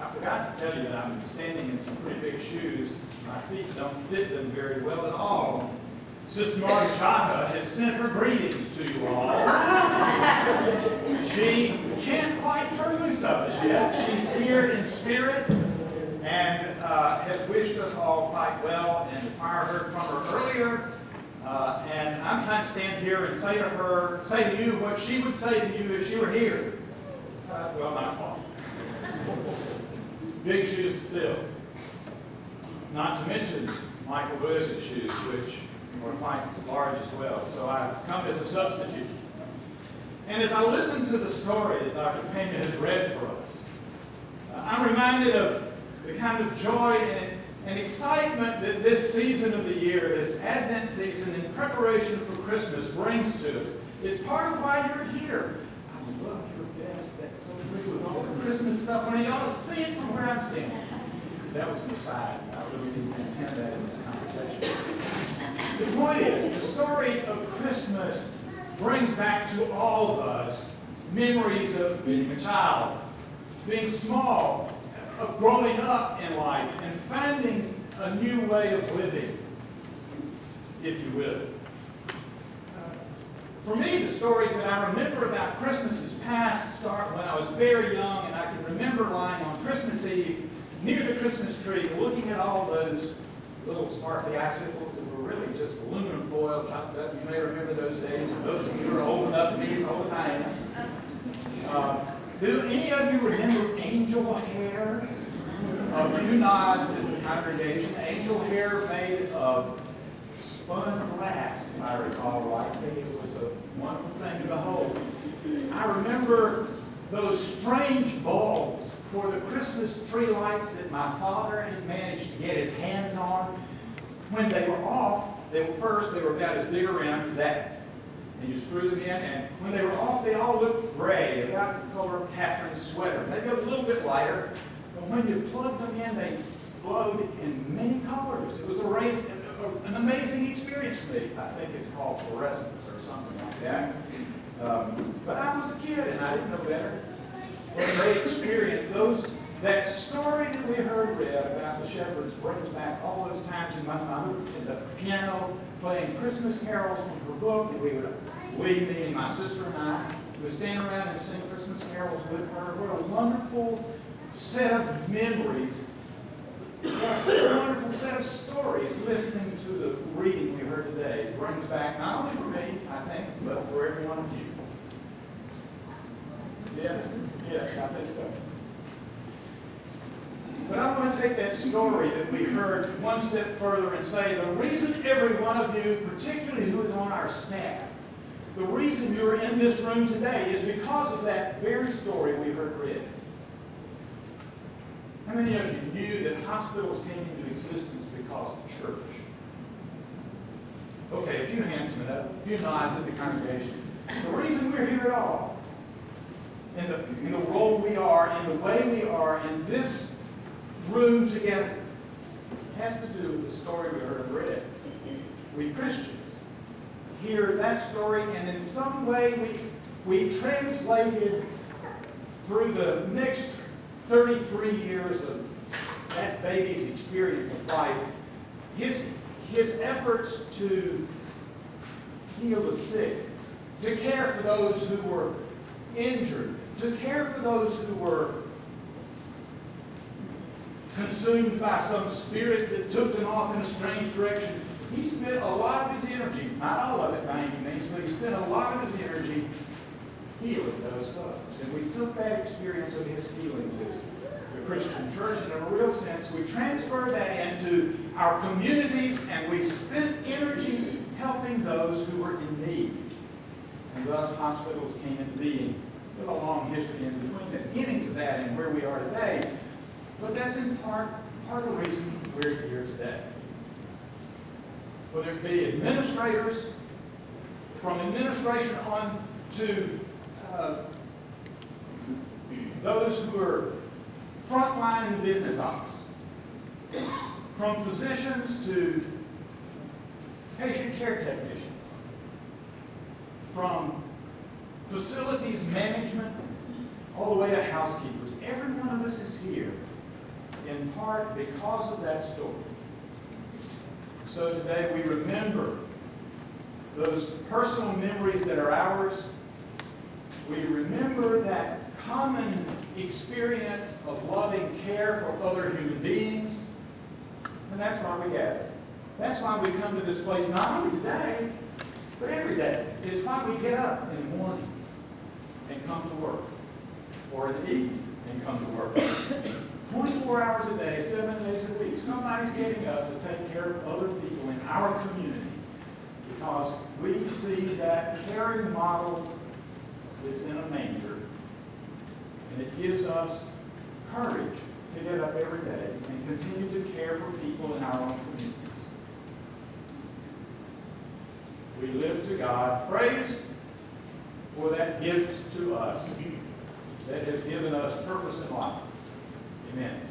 I forgot to tell you that I'm standing in some pretty big shoes. My feet don't fit them very well at all. Sister Marty Chaka has sent her greetings to you all. She can't quite turn loose of us yet. She's here in spirit and has wished us all quite well, and the choir heard from her earlier. And I'm trying to stand here and say to you what she would say to you if she were here. Well, not quite. Big shoes to fill. Not to mention Michael Lewis's shoes, which were quite large as well. So I've come as a substitute. And as I listen to the story that Dr. Pena has read for us, I'm reminded of the kind of joy and excitement that this season of the year, this Advent season in preparation for Christmas, brings to us. It's part of why you're here. I love your vest. That's so pretty with all the Christmas stuff on it. You ought to see it from where I'm standing. That was an aside. I really didn't intend that in this conversation. The point is, the story of Christmas brings back to all of us memories of being a child, being small, of growing up in life, and finding a new way of living, if you will. For me, the stories that I remember about Christmases past start when I was very young, and I can remember lying on Christmas Eve near the Christmas tree, looking at all those little sparkly icicles that were really just aluminum foil chopped up. You may remember those days, and those of you who are old enough to be as old as I am. Do any of you remember angel hair? A few nods in the congregation. Angel hair made of spun glass, if I recall rightly. It was a wonderful thing to behold. I remember those strange bulbs for the Christmas tree lights that my father had managed to get his hands on. When they were off, they were about as big around as that. And you screw them in, and when they were off, they all looked gray, about the color of Catherine's sweater. Maybe a little bit lighter, but when you plugged them in, they glowed in many colors. It was an amazing experience for me. I think it's called fluorescence or something like that. But I was a kid, and I didn't know better. What a great experience. That story that we heard read about the shepherds brings back all those times in my mother in the piano playing Christmas carols from her book, and we, meaning my sister and I, would stand around and sing Christmas carols with her. What a wonderful set of memories. Yes, a wonderful set of stories listening to the reading we heard today. It brings back not only for me, I think, but for every one of you. Yes, I think so. But I want to take that story that we heard one step further and say the reason every one of you, particularly who is on our staff, the reason you're in this room today is because of that very story we heard read. How many of you knew that hospitals came into existence because of church? Okay, a few hands went up, a few nods in the congregation. The reason we're here at all, in the role we are, in the way we are, in this room together, has to do with the story we heard read. We Christians hear that story, and in some way we translated through the next 33 years of that baby's experience of life, his efforts to heal the sick, to care for those who were injured, to care for those who were consumed by some spirit that took them off in a strange direction. He spent a lot of his energy, not all of it by any means, but he spent a lot of his energy healing those folks. And we took that experience of his healings as the Christian church, and in a real sense, we transferred that into our communities, and we spent energy helping those who were in need. And thus hospitals came into being, with a long history in between the beginnings of that and where we are today. But that's in part of the reason we're here today. Whether it be administrators, from administration on to those who are frontline in the business office, from physicians to patient care technicians, from facilities management all the way to housekeepers. Every one of us is here heart because of that story. So today we remember those personal memories that are ours. We remember that common experience of loving care for other human beings. And that's why we gather. That's why we come to this place not only today, but every day. It's why we get up in the morning and come to work. Or in the evening and come to work. 24 hours a day, 7 days a week. Somebody's getting up to take care of other people in our community because we see that caring model that's in a manger. And it gives us courage to get up every day and continue to care for people in our own communities. We live to God. Praise for that gift to us that has given us purpose in life. Amen.